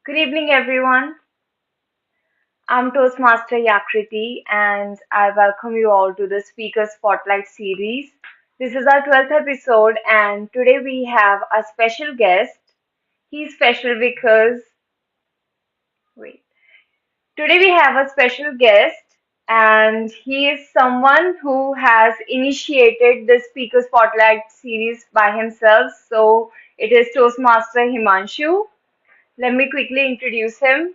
Good evening, everyone. I'm Toastmaster Yakriti, and I welcome you all to the Speaker Spotlight series. This is our 12th episode, and today we have a special guest. He's special because, wait, today we have a special guest, and he is someone who has initiated the Speaker Spotlight series by himself. So it is Toastmaster Himanshu. Let me quickly introduce him.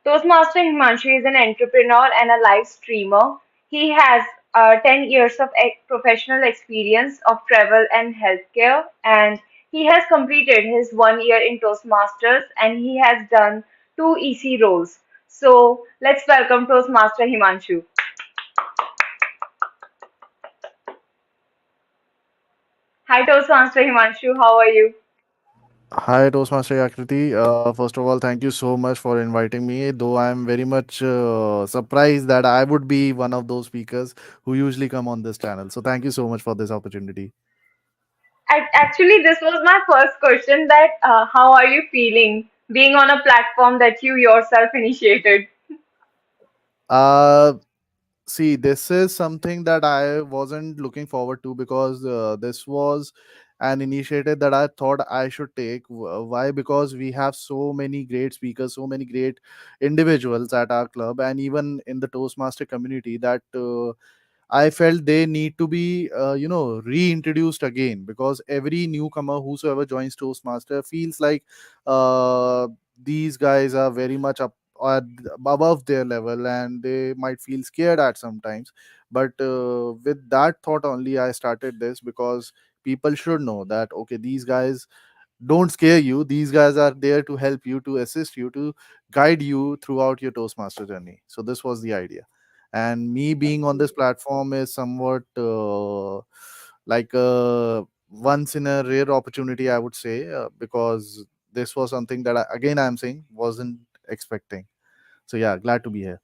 Toastmaster Himanshu is an entrepreneur and a live streamer. He has 10 years of professional experience of travel and healthcare, and he has completed his 1 year in Toastmasters, and he has done two EC roles. So let's welcome Toastmaster Himanshu. Hi, Toastmaster Himanshu. How are you? Hi, Toastmaster Yakriti. First of all, thank you so much for inviting me. Though I'm very much surprised that I would be one of those speakers who usually come on this channel. So, thank you so much for this opportunity. Actually, this was my first question that how are you feeling being on a platform that you yourself initiated? Uh, See, this is something that I wasn't looking forward to because this was an initiative that I thought I should take. Why? Because we have so many great speakers, so many great individuals at our club, and even in the Toastmaster community that. I felt they need to be, reintroduced again because every newcomer, whosoever joins Toastmaster, feels like uh, these guys are very much up above their level and they might feel scared at sometimes. But with that thought only, I started this because people should know that okay, these guys don't scare you. These guys are there to help you, to assist you, to guide you throughout your Toastmaster journey. So this was the idea, and me being on this platform is somewhat like a once in a rare opportunity, I would say, because this was something that again I'm saying wasn't expecting. So yeah, glad to be here.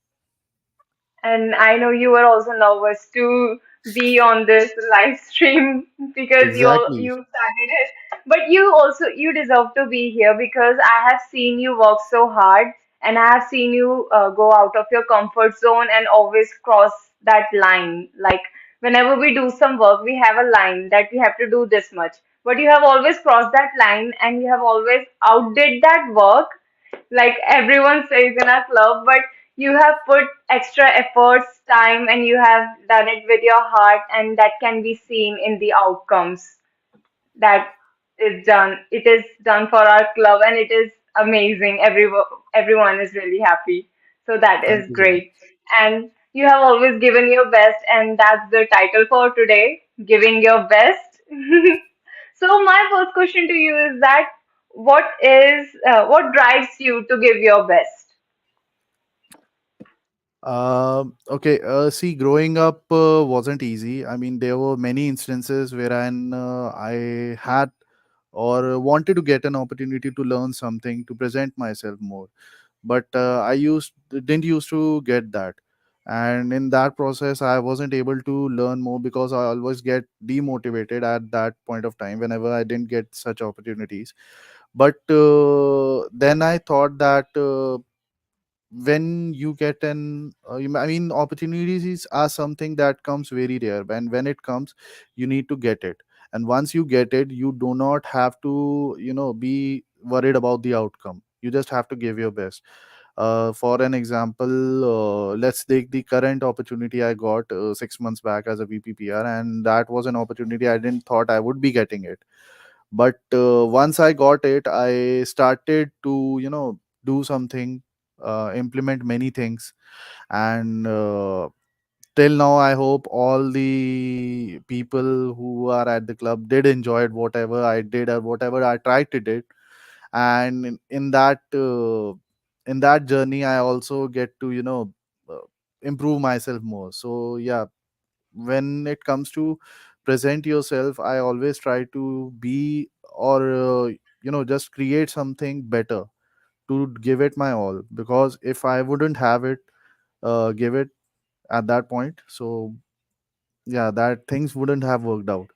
And I know you were also nervous to be on this live stream because you Exactly. started it. But you deserve to be here because I have seen you work so hard, and I have seen you go out of your comfort zone and always cross that line. Like whenever we do some work, we have a line that we have to do this much. But you have always crossed that line, and you have always outdid that work like everyone says in our club, but you have put extra efforts, time, and you have done it with your heart, and that can be seen in the outcomes that is done. It is done for our club, and it is amazing. Everyone is really happy. So that Thank is you so much. great. And you have always given your best, and that's the title for today, giving your best. So my first question to you is that what drives you to give your best? Okay. See, growing up wasn't easy. I mean, there were many instances wherein I had or wanted to get an opportunity to learn something to present myself more, but I used didn't used to get that, and in that process I wasn't able to learn more because I always get demotivated at that point of time whenever I didn't get such opportunities. But then I thought that when you get an I mean, opportunities are something that comes very rare, and when it comes you need to get it. And once you get it, you do not have to be worried about the outcome. You just have to give your best. For an example, let's take the current opportunity I got 6 months back as a VPPR, and that was an opportunity I didn't thought I would be getting it. But once I got it, I started to do something, implement many things, and till now I hope all the people who are at the club did enjoy it, whatever I did or whatever I tried to do. And in that journey I also get to uh, improve myself more. So yeah, when it comes to present yourself, I always try to be, or just create something better to give it my all, because if I wouldn't have it, give it at that point, so yeah, that things wouldn't have worked out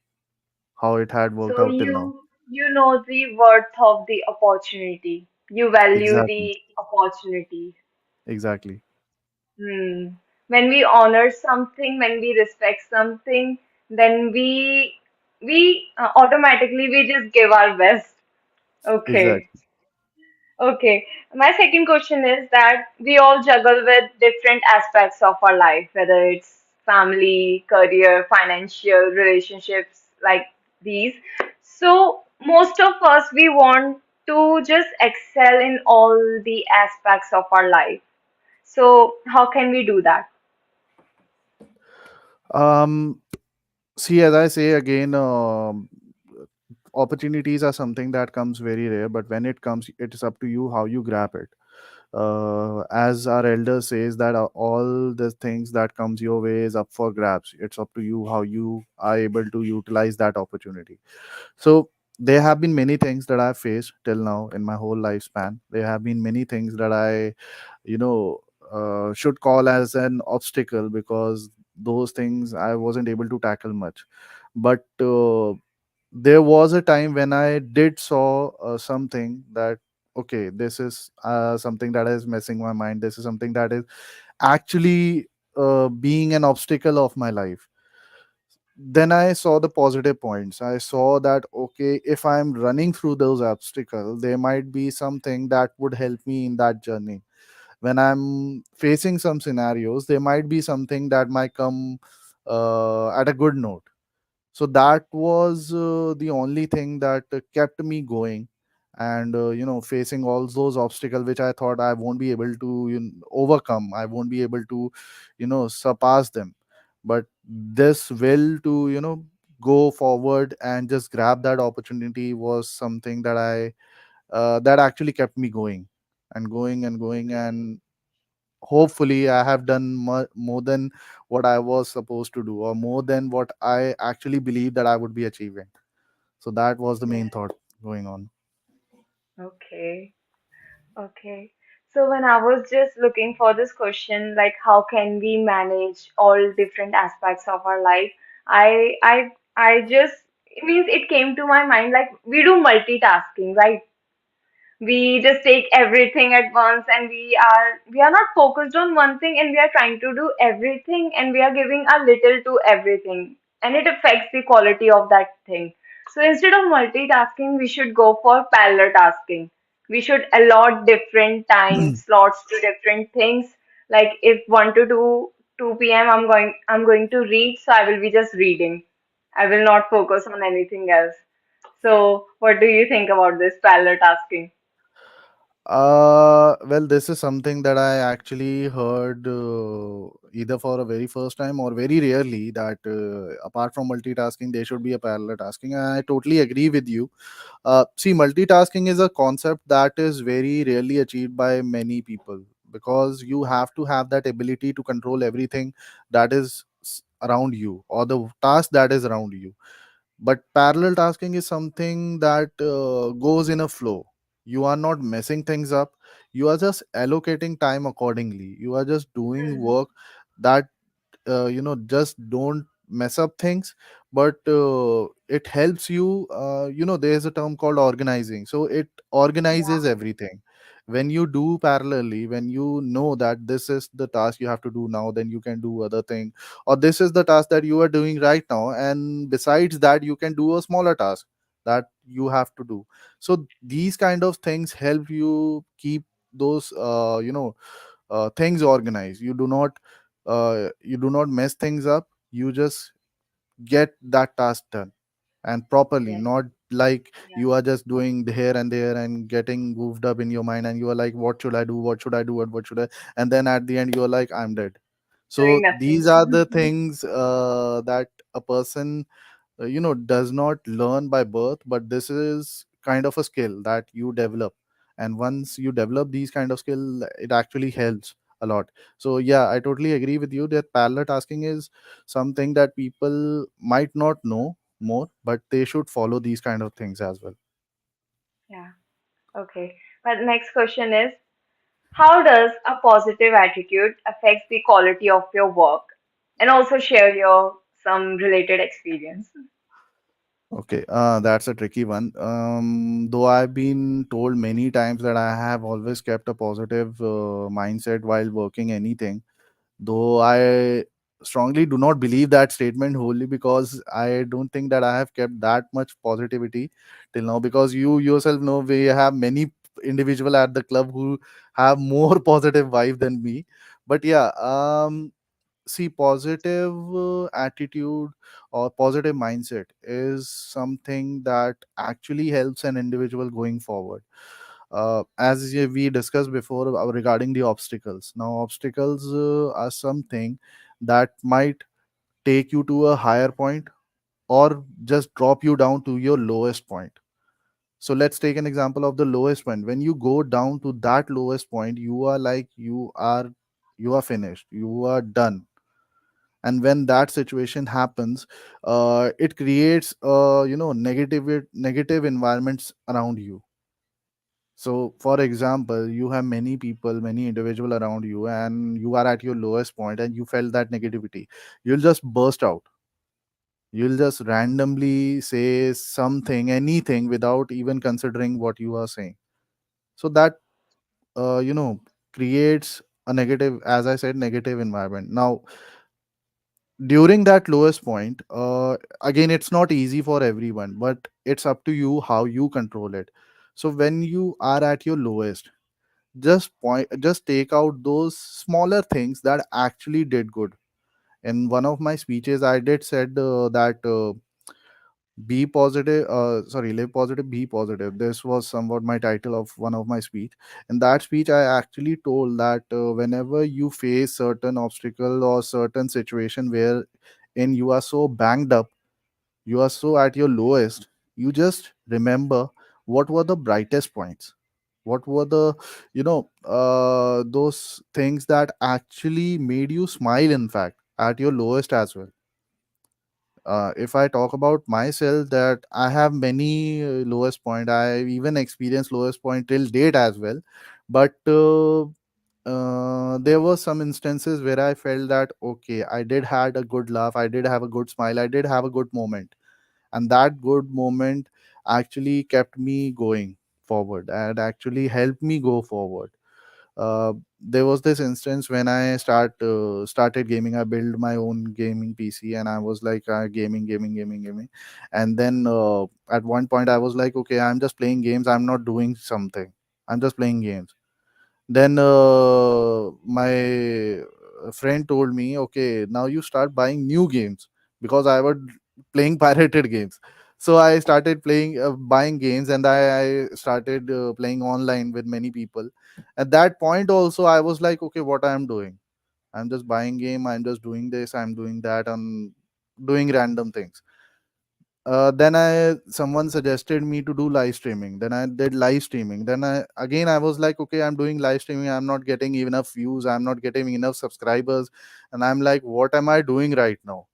how it had worked So out till now. you know the worth of the opportunity. You value Exactly. the opportunity. Exactly. Hmm. When we honor something, when we respect something, then we automatically we just give our best. Okay. Exactly. Okay. My second question is that we all juggle with different aspects of our life, whether it's family, career, financial, relationships, like these. So most of us, we want to just excel in all the aspects of our life. So how can we do that? um See, as I say again, opportunities are something that comes very rare, but when it comes, it is up to you how you grab it. As our elder says that all the things that comes your way is up for grabs. It's up to you how you are able to utilize that opportunity. So there have been many things that I've faced till now in my whole lifespan. There have been many things that I, you know, should call as an obstacle, because those things I wasn't able to tackle much. But there was a time when I did saw something that, okay, this is something that is messing my mind. This is something that is actually being an obstacle of my life. Then I saw the positive points. I saw that, okay, if I'm running through those obstacles, there might be something that would help me in that journey. When I'm facing some scenarios, there might be something that might come at a good note. So that was the only thing that kept me going, and facing all those obstacles which I thought I won't be able to overcome, I won't be able to surpass them. But this will to go forward and just grab that opportunity was something that I that actually kept me going and going and going. And hopefully I have done more than what I was supposed to do, or more than what I actually believed that I would be achieving. So that was the Yeah. main thought going on. Okay. Okay. So when I was just looking for this question, like how can we manage all different aspects of our life, I just it means it came to my mind like we do multitasking, right? We just take everything at once and we are not focused on one thing and we are trying to do everything and we are giving a little to everything and it affects the quality of that thing. So instead of multitasking we should go for parallel tasking. We should allot different time slots to different things. Like if 1 to 2 p.m. I'm going to read, so I will be just reading. I will not focus on anything else. So what do you think about this parallel tasking? Well, this is something that I actually heard either for a very first time or very rarely, that apart from multitasking, there should be a parallel tasking. And I totally agree with you. See, multitasking is a concept that is very rarely achieved by many people, because you have to have that ability to control everything that is around you, or the task that is around you. But parallel tasking is something that goes in a flow. You are not messing things up. You are just allocating time accordingly. You are just doing work that just don't mess up things. But it helps you. There's a term called organizing, so it organizes Yeah. everything. When you do parallelly, when you know that this is the task you have to do now, then you can do other thing, or this is the task that you are doing right now, and besides that you can do a smaller task that you have to do. So these kind of things help you keep those things organized. You do not mess things up. You just get that task done and properly, Yes. not like Yeah. you are just doing the here and there and getting goofed up in your mind, and you are like, what should I do, what should I do, and what should I, and then at the end you are like, I'm dead. Doing So these nothing. are the things that a person does not learn by birth, but this is kind of a skill that you develop. And once you develop these kind of skill, it actually helps a lot. So yeah, I totally agree with you that parallel tasking is something that people might not know more, but they should follow these kind of things as well. Yeah. Okay. But next question is, how does a positive attitude affect the quality of your work? And also share your some related experience. Okay, that's a tricky one. Though I've been told many times that I have always kept a positive mindset while working anything, though I strongly do not believe that statement wholly, because I don't think that I have kept that much positivity till now, because you yourself know we have many individual at the club who have more positive vibe than me. But yeah, see, positive attitude or positive mindset is something that actually helps an individual going forward. As we discussed before regarding the obstacles, now obstacles are something that might take you to a higher point or just drop you down to your lowest point. So let's take an example of the lowest point. When you go down to that lowest point, you are like you are finished, you are done. And when that situation happens, it creates negative environments around you. So for example, you have many people, many individual around you, and you are at your lowest point and you felt that negativity, you'll just burst out. You'll just randomly say something, anything, without even considering what you are saying. So that uh, you know creates a negative, as I said, negative environment. Now during that lowest point, again, it's not easy for everyone, but it's up to you how you control it. So when you are at your lowest, just take out those smaller things that actually did good. In one of my speeches I did said that be positive, sorry, live positive, be positive. This was somewhat my title of one of my speech. In that speech I actually told that whenever you face certain obstacle or certain situation where and you are so banged up, you are so at your lowest, you just remember what were the brightest points, what were the those things that actually made you smile, in fact, at your lowest as well. If I talk about myself, that I have many lowest point, I even experienced lowest point till date as well. But there were some instances where I felt that okay, I did had a good laugh, I did have a good smile, I did have a good moment, and that good moment actually kept me going forward and actually helped me go forward. There was this instance when I started gaming. I built my own gaming PC, and I was like gaming, and then at one point I was like, okay, I'm just playing games, I'm not doing something, I'm just playing games. Then my friend told me, okay, now you start buying new games, because I was playing pirated games. So I started buying games, and I started playing online with many people. At that point also I was like, okay, what I am doing, I'm just buying game, I'm just doing this, I'm doing that, I'm doing random things. Then I someone suggested me to do live streaming, then I did live streaming. Then I was like, okay, I'm doing live streaming, I'm not getting enough views, I'm not getting enough subscribers, and I'm like, what am I doing right now?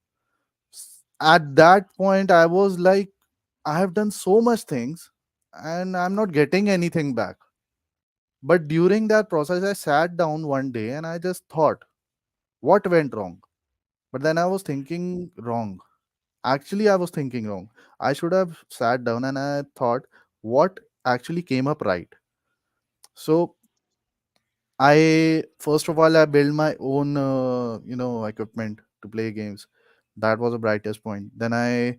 At that point I was like, I have done so much things and I'm not getting anything back. But during that process I sat down one day and I just thought, what went wrong? But then I was thinking wrong. Actually, I was thinking wrong. I should have sat down and I thought what actually came up right. So I first of all I built my own equipment to play games. That was the brightest point. Then I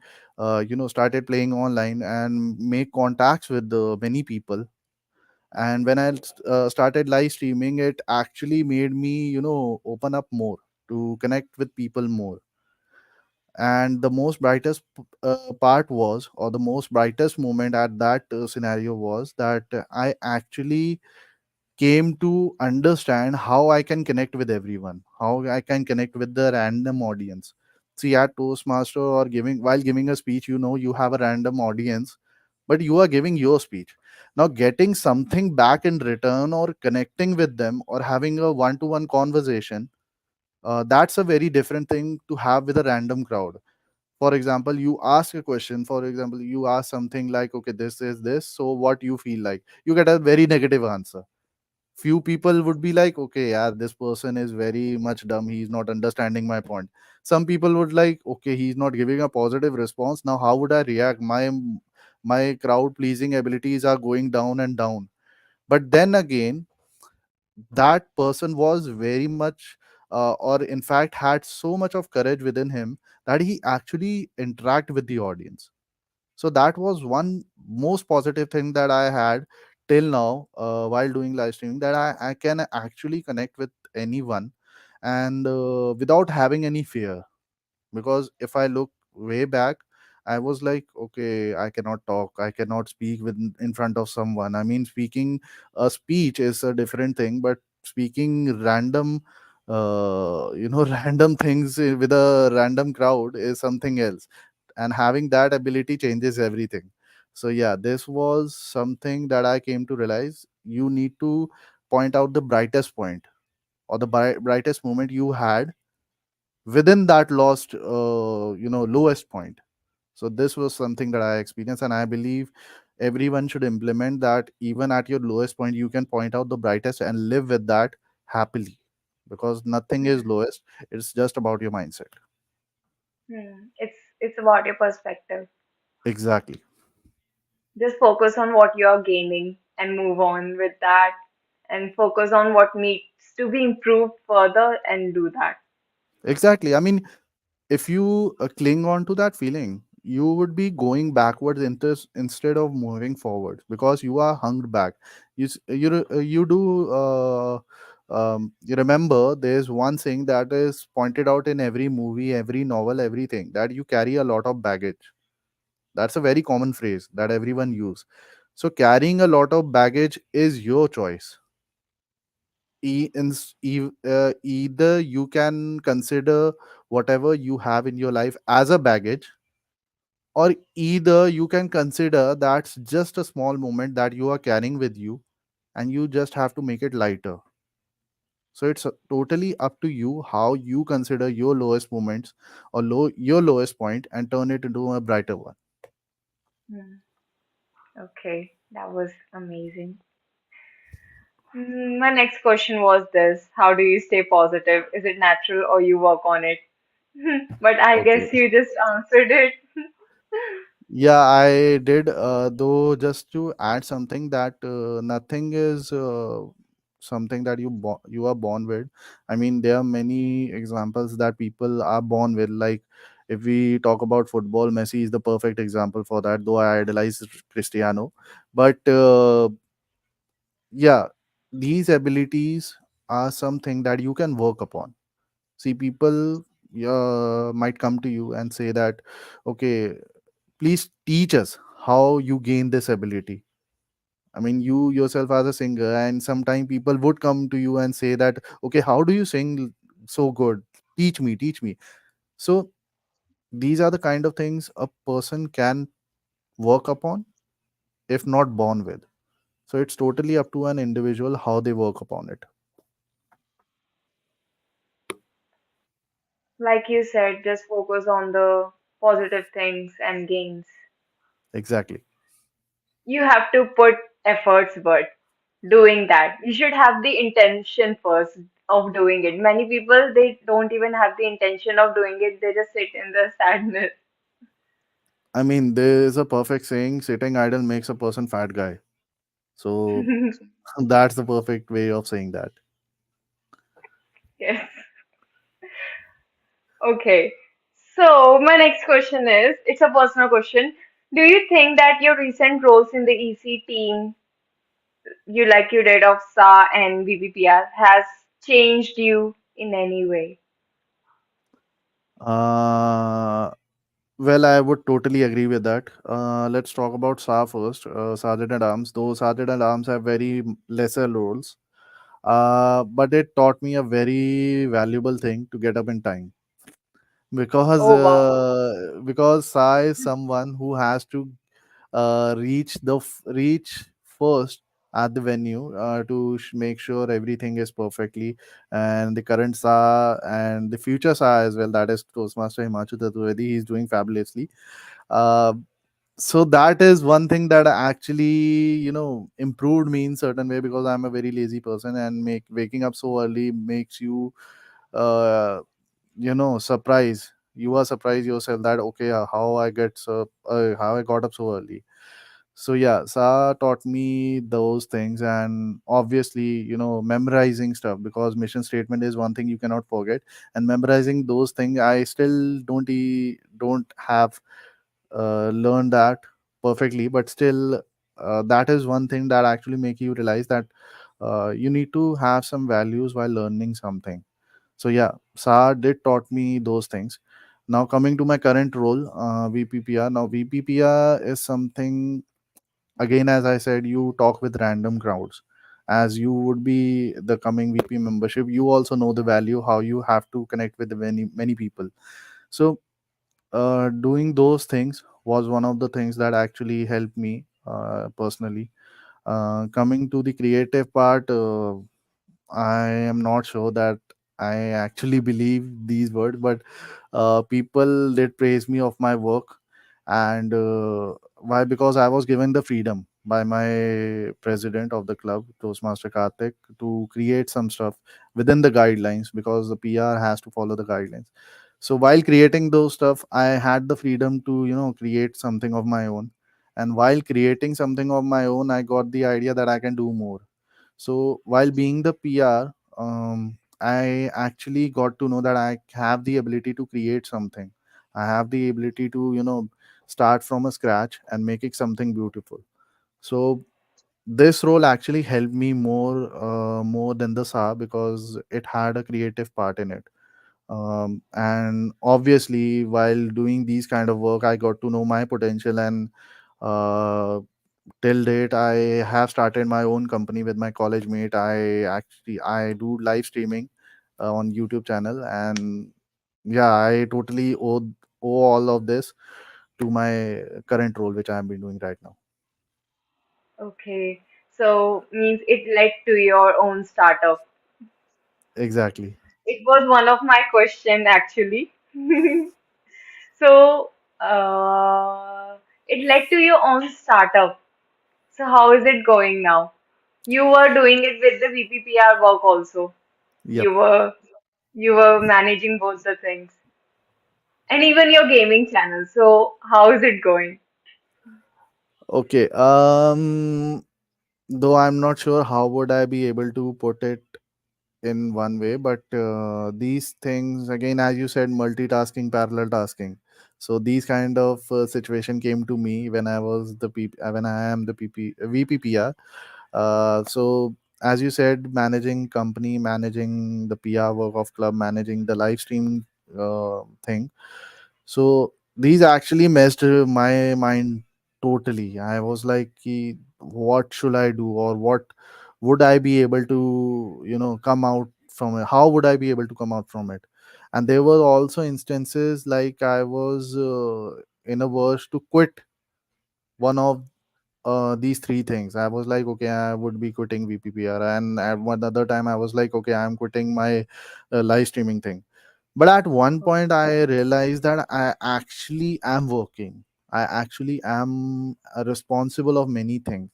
started playing online and make contacts with many people. And when I started live streaming, it actually made me open up more, to connect with people more. And the most brightest part was, or the most brightest moment at that scenario was that I actually came to understand how I can connect with everyone, how I can connect with the random audience. See, at Toastmaster or giving while giving a speech, you have a random audience, but you are giving your speech. Now getting something back in return, or connecting with them, or having a one-to-one conversation, that's a very different thing to have with a random crowd. For example, you ask a question, for example, you ask something like, okay, this is this, so what you feel like, you get a very negative answer few people would be like, okay, yeah, this person is very much dumb, he's not understanding my point. Some people would like, okay, he's not giving a positive response, now how would I react? My crowd pleasing abilities are going down and down. But then again, that person was very much or in fact had so much of courage within him that he actually interact with the audience. So that was one most positive thing that I had till now while doing live streaming, that I can actually connect with anyone and without having any fear. Because if I look way back, I was like, okay, I cannot talk, I cannot speak with in front of someone. I mean, speaking a speech is a different thing, but speaking random random things with a random crowd is something else. And having that ability changes everything. So yeah, this was something that I came to realize. You need to point out the brightest point or the brightest moment you had within that lost lowest point. So this was something that I experienced, and I believe everyone should implement that. Even at your lowest point, you can point out the brightest and live with that happily, because nothing is lowest. It's just about your mindset. It's about your perspective. Exactly. Just focus on what you're gaining and move on with that, and focus on what needs to be improved further and do that. Exactly. I mean, if you cling on to that feeling, you would be going backwards instead of moving forward, because you are hung back. You do you remember there's one thing that is pointed out in every movie, every novel, everything, that you carry a lot of baggage. That's a very common phrase that everyone use. So carrying a lot of baggage is your choice. Either you can consider whatever you have in your life as a baggage, or either you can consider that's just a small moment that you are carrying with you, and you just have to make it lighter. So it's totally up to you how you consider your lowest moments or your lowest point and turn it into a brighter one. Hmm. Okay, that was amazing. My next question was this: how do you stay positive? Is it natural or you work on it? But I Okay. guess you just answered it. Yeah, I did. Though, just to add something, that nothing is something that you are born with. I mean, there are many examples that people are born with. Like, if we talk about football, Messi is the perfect example for that. Though I idolize Cristiano, but yeah, these abilities are something that you can work upon. See, people might come to you and say that, okay, please teach us how you gain this ability. I mean, you yourself as a singer, and sometimes people would come to you and say that, okay, how do you sing so good? Teach me. So these are the kind of things a person can work upon, if not born with. So it's totally up to an individual how they work upon it. Like you said, just focus on the positive things and gains. Exactly. You have to put efforts, but doing that, you should have the intention first of doing it. Many people, they don't even have the intention of doing it, they just sit in the sadness. I mean, there is a perfect saying, sitting idle makes a person fat guy. So that's the perfect way of saying that. Yes. Okay. So my next question is, it's a personal question. Do you think that your recent roles in the EC team, you did of SA and VBPR, has changed you in any way? Uh, well, I would totally agree with that. Let's talk about SA first. Sergeant at Arms. Though Sergeant at Arms have very lesser roles, but it taught me a very valuable thing, to get up in time. Because Oh wow. SA is someone who has to reach first at the venue to make sure everything is perfectly, and the current SA and the future SA as well, that is Toastmaster Himanshu Taturvedi, he's doing fabulously. uh, So that is one thing that actually, improved me in certain way, because I'm a very lazy person, and make waking up so early makes you uh, surprise you are surprised yourself that okay, how I got up so early. So yeah, Sa taught me those things, and obviously, memorizing stuff, because mission statement is one thing you cannot forget, and memorizing those things I still don't have learned that perfectly, but still, that is one thing that actually make you realize that you need to have some values while learning something. So yeah, Sa did taught me those things. Now coming to my current role, VPPR. Now VPPR is something, again, as I said, you talk with random crowds. As you would be the coming VP membership, you also know the value how you have to connect with many people. So doing those things was one of the things that actually helped me personally. Coming to the creative part, I am not sure that I actually believe these words, but people did praise me of my work. And why? Because I was given the freedom by my president of the club, Toastmaster Karthik, to create some stuff within the guidelines, because the PR has to follow the guidelines. So while creating those stuff, I had the freedom to create something of my own. And while creating something of my own, I got the idea that I can do more. So while being the PR, I actually got to know that I have the ability to create something. I have the ability to, start from a scratch and make it something beautiful. So this role actually helped me more than the SA, because it had a creative part in it. And obviously, while doing these kind of work, I got to know my potential. And uh, till date, I have started my own company with my college mate. I do live streaming on YouTube channel. And yeah, I totally owe all of this to my current role, which I'm been doing right now. Okay, so means it led to your own startup. Exactly. It was one of my question actually. So, it led to your own startup. So how is it going now? You were doing it with the VPPR work also. Yep. You were you were managing both the things. And even your gaming channel. So how is it going? Okay. Though I'm not sure how would I be able to put it in one way, but these things, again, as you said, multitasking, parallel tasking. So these kind of situation came to me when I was when I am the VPPR. So as you said, managing company, managing the PR work of club, managing the live stream thing. So these actually messed my mind totally. I was like, what should I do, or what would I be able to, come out from it? How would I be able to come out from it? And there were also instances like I was in a verse to quit one of these three things. I was like, okay, I would be quitting VPPR, and at one other time, I was like, okay, I'm quitting my live streaming thing. But at one point, I realized that I actually am working. I actually am responsible of many things.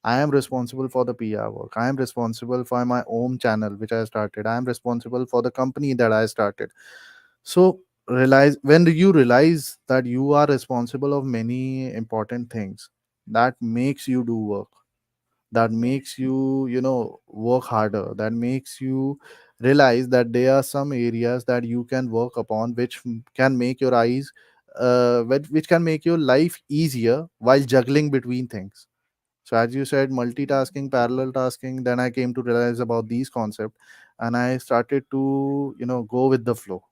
I am responsible for the PR work. I am responsible for my own channel, which I started. I am responsible for the company that I started. So realize when you realize that you are responsible of many important things, that makes you do work, that Yes. makes you work harder, that makes you realize that there are some areas that you can work upon, which can make your eyes which can make your life easier while juggling between things. So as you said, multitasking, parallel tasking, then I came to realize about these concepts, and I started to go with the flow.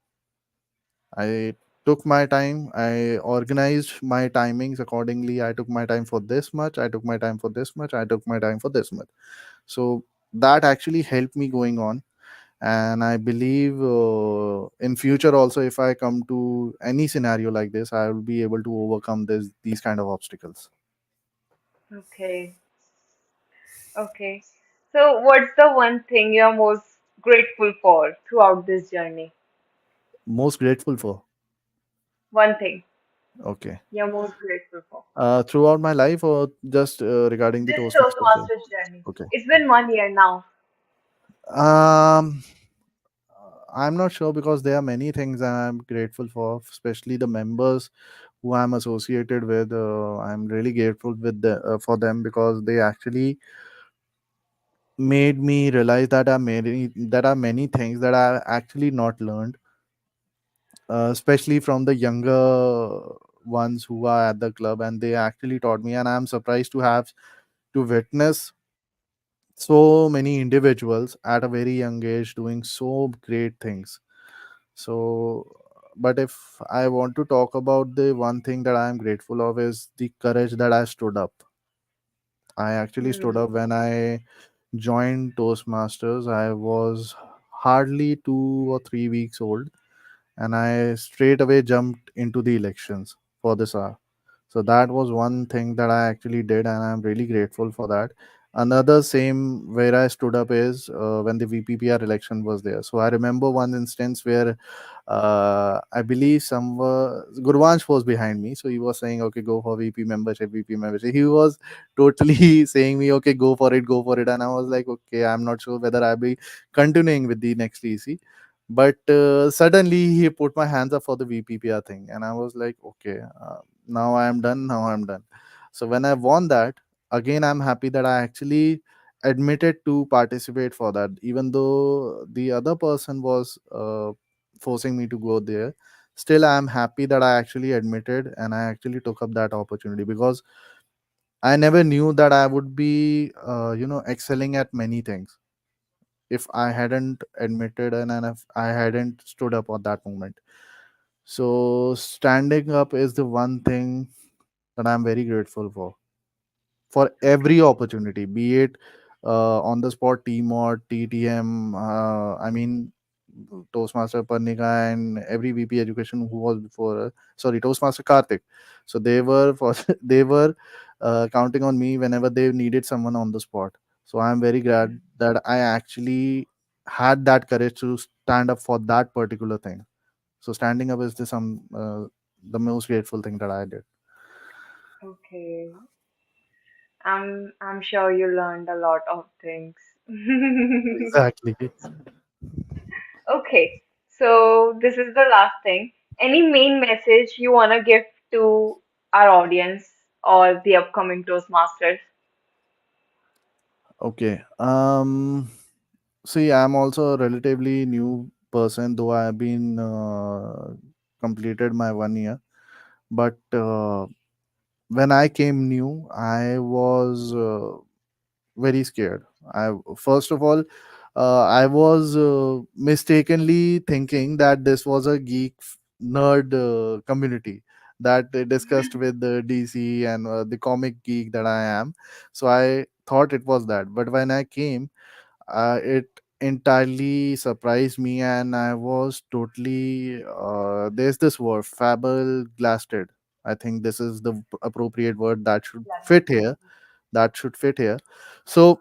I took my time. I organized my timings accordingly. I took my time for this much. I took my time for this much. I took my time for this much. So that actually helped me going on. And I believe in future also, if I come to any scenario like this, I will be able to overcome these kind of obstacles. Okay. Okay. So what's the one thing you're most grateful for throughout this journey? Most grateful for. One thing. Okay. you're most grateful for? Throughout my life, or just regarding the This Toastmasters thing? Toastmasters journey. Okay. It's been 1 year now. Um, I'm not sure because there are many things I'm grateful for, especially the members who I'm associated with. I'm really grateful for them because they actually made me realize that are many things that I actually not learned, especially from the younger ones who are at the club, and they actually taught me. And I'm surprised to have to witness so many individuals at a very young age doing so great things. So, but if I want to talk about the one thing that I am grateful of is the courage that I stood up. I actually stood Hmm. up when I joined Toastmasters. I was hardly 2 or 3 weeks old, and I straight away jumped into the elections for this hour. So that was one thing that I actually did, and I'm really grateful for that. Another same where I stood up is when the VPPR election was there. So I remember one instance where I believe some Gurvansh was behind me, so he was saying, "Okay, go for VP membership, VP membership." He was totally saying me, "Okay, go for it," and I was like, "Okay, I'm not sure whether I'll be continuing with the next EC." But suddenly he put my hands up for the VPPR thing, and I was like, "Okay, now I am done. Now I'm done." So when I won that, again, I'm happy that I actually admitted to participate for that, even though the other person was forcing me to go there. Still, I'm happy that I actually admitted and I actually took up that opportunity because I never knew that I would be, excelling at many things if I hadn't admitted and if I hadn't stood up at that moment. So standing up is the one thing that I'm very grateful for every Okay. opportunity, be it on the spot team or TTM. I mean, Toastmaster Parnika and every VP education who was before, sorry, Toastmaster Karthik. So they were for they were counting on me whenever they needed someone on the spot. So I'm very glad that I actually had that courage to stand up for that particular thing. So standing up is the most grateful thing that I did. Okay. I'm sure you learned a lot of things. Exactly. Okay. So this is the last thing. Any main message you wanna give to our audience or the upcoming Toastmasters? Okay. See, I'm also a relatively new person, though I have been completed my 1 year. But when I came new, I was very scared. I First of all, I was mistakenly thinking that this was a nerd community that they discussed with the DC and the comic geek that I am. So I thought it was that. But when I came, it entirely surprised me, and I was totally. There's this word, fabelgasted. I think this is the appropriate word that should fit here. That should fit here. So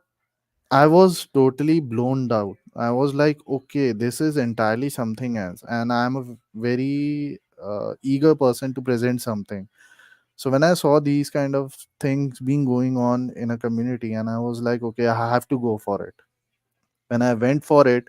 I was totally blown out. I was like, okay, this is entirely something else, and I'm a very eager person to present something. So when I saw these kind of things being going on in a community, and I was like, okay, I have to go for it. When I went for it,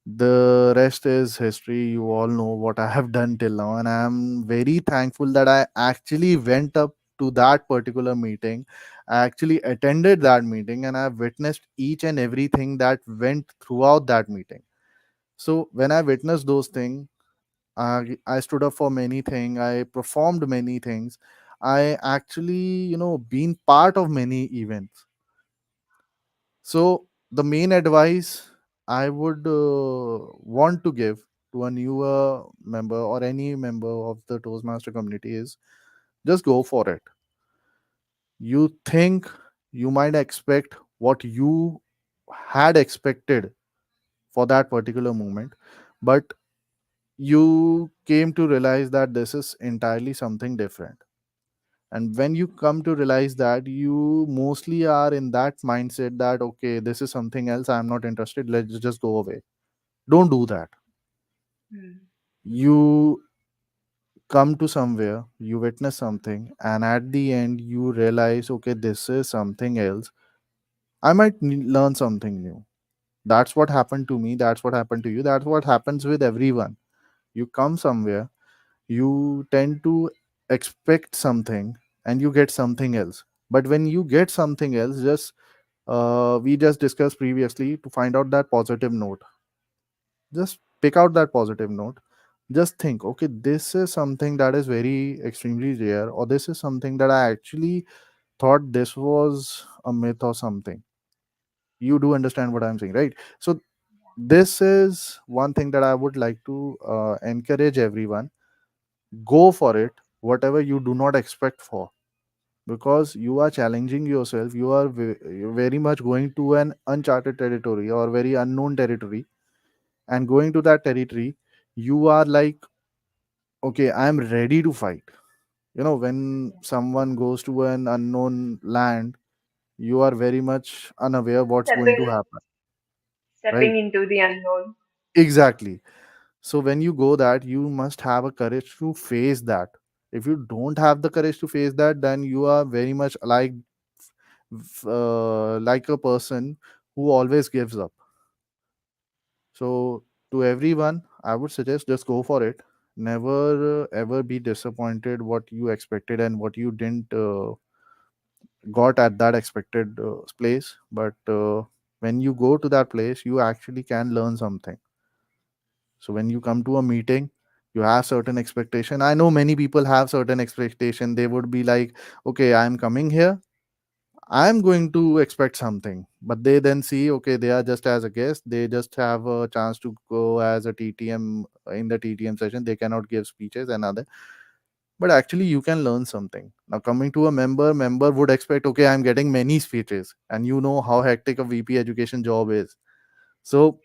the rest is history. You all know what I have done till now, and I'm very thankful that I actually went up to that particular meeting. I actually attended that meeting, and I witnessed each and everything that went throughout that meeting. So when I witnessed those things, I stood up for many things. I performed many things. I actually, been part of many events. So the main advice I would want to give to a newer member or any member of the Toastmaster community is just go for it. You think you might expect what you had expected for that particular moment, but you came to realize that this is entirely something different. And when you come to realize that, you mostly are in that mindset that, okay, this is something else, I'm not interested, let's just go away. Don't do that. Hmm. You come to somewhere, you witness something, and at the end you realize, okay, this is something else. I might learn something new. That's what happened to me. That's what happened to you. That's what happens with everyone. You come somewhere, you tend to expect something, and you get something else. But when you get something else, just we just discussed previously, to find out that positive note, just pick out that positive note. Just think, okay, this is something that is very extremely rare, or this is something that I actually thought this was a myth or something. You do understand what I'm saying, right? So this is one thing that I would like to encourage everyone. Go for it, whatever you do not expect for, because you are challenging yourself. You are very much going to an uncharted territory or very unknown territory, and going to that territory, you are like, okay, I'm ready to fight. When someone goes to an unknown land, you are very much unaware what's going to Stepping happen, right? stepping into the unknown. Exactly. So when you go that, you must have a courage to face that. If you don't have the courage to face that, then you are very much like a person who always gives up. So to everyone, I would suggest just go for it. Never ever be disappointed what you expected and what you didn't got at that expected place. But when you go to that place, you actually can learn something. So when you come to a meeting, you have certain expectation. I know many people have certain expectation. They would be like, okay, I'm coming here, I'm going to expect something. But they then see, okay, they are just as a guest. They just have a chance to go as a TTM in the TTM session. They cannot give speeches and other. But actually, you can learn something. Now, coming to a member would expect, okay, I'm getting many speeches, and you know how hectic a VP education job is. So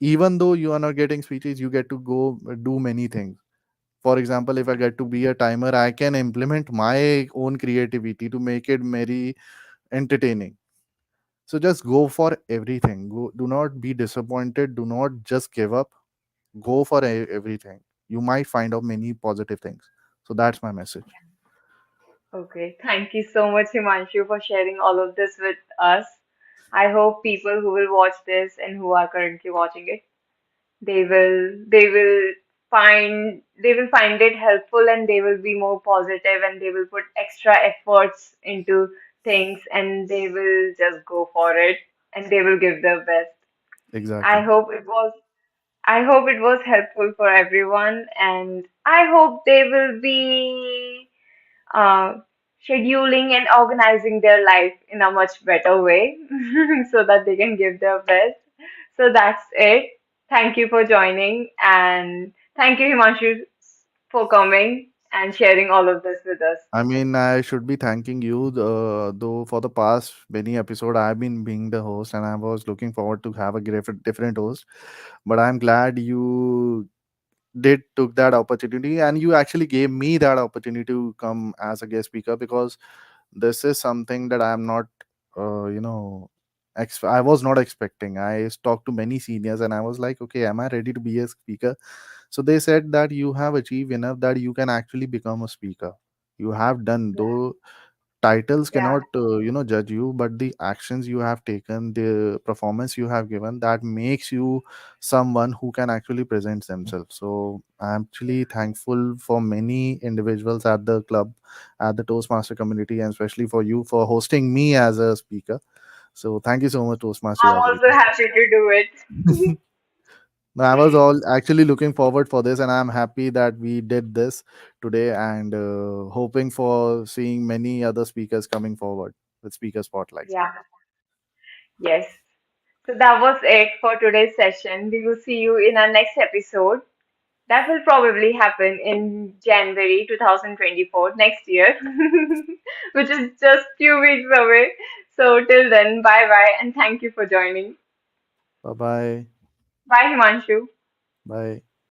even though you are not getting speeches, you get to go do many things. For example, if I get to be a timer, I can implement my own creativity to make it very entertaining. So just go for everything. Do not be disappointed. Do not just give up. Go for everything. You might find out many positive things. So that's my message. Okay, thank you so much, Himanshu, for sharing all of this with us. I hope people who will watch this and who are currently watching it, they will find it helpful, and they will be more positive, and they will put extra efforts into things, and they will just go for it, and they will give their best. I Exactly. hope it was I hope it was helpful for everyone, and I hope they will be uh, scheduling and organizing their life in a much better way so that they can give their best. So that's it. Thank you for joining, and thank you, Himanshu, for coming and sharing all of this with us. I mean, I should be thanking you, though for the past many episode I've been being the host, and I was looking forward to have a different host. But I'm glad you did took that opportunity, and you actually gave me that opportunity to come as a guest speaker, because this is something that I'm not uh, you know I was not expecting. I talked to many seniors and I was like, okay, am I ready to be a speaker? So they said that you have achieved enough that you can actually become a speaker. You have done, Yeah, though titles yeah, cannot judge you, but the actions you have taken, the performance you have given, that makes you someone who can actually present themselves. So I'm yeah. actually thankful for many individuals at the club, at the Toastmaster community, and especially for you for hosting me as a speaker. So thank you so much, Toastmaster I'm also Yagriti. happy to do it. No, I was all actually looking forward for this, and I'm happy that we did this today, and hoping for seeing many other speakers coming forward with speaker spotlights. Yeah, yes. So that was it for today's session. We will see you in our next episode. That will probably happen in January 2024, next year, which is just few weeks away. So till then, bye bye, and thank you for joining. Bye bye. Bye, Himanshu. Bye.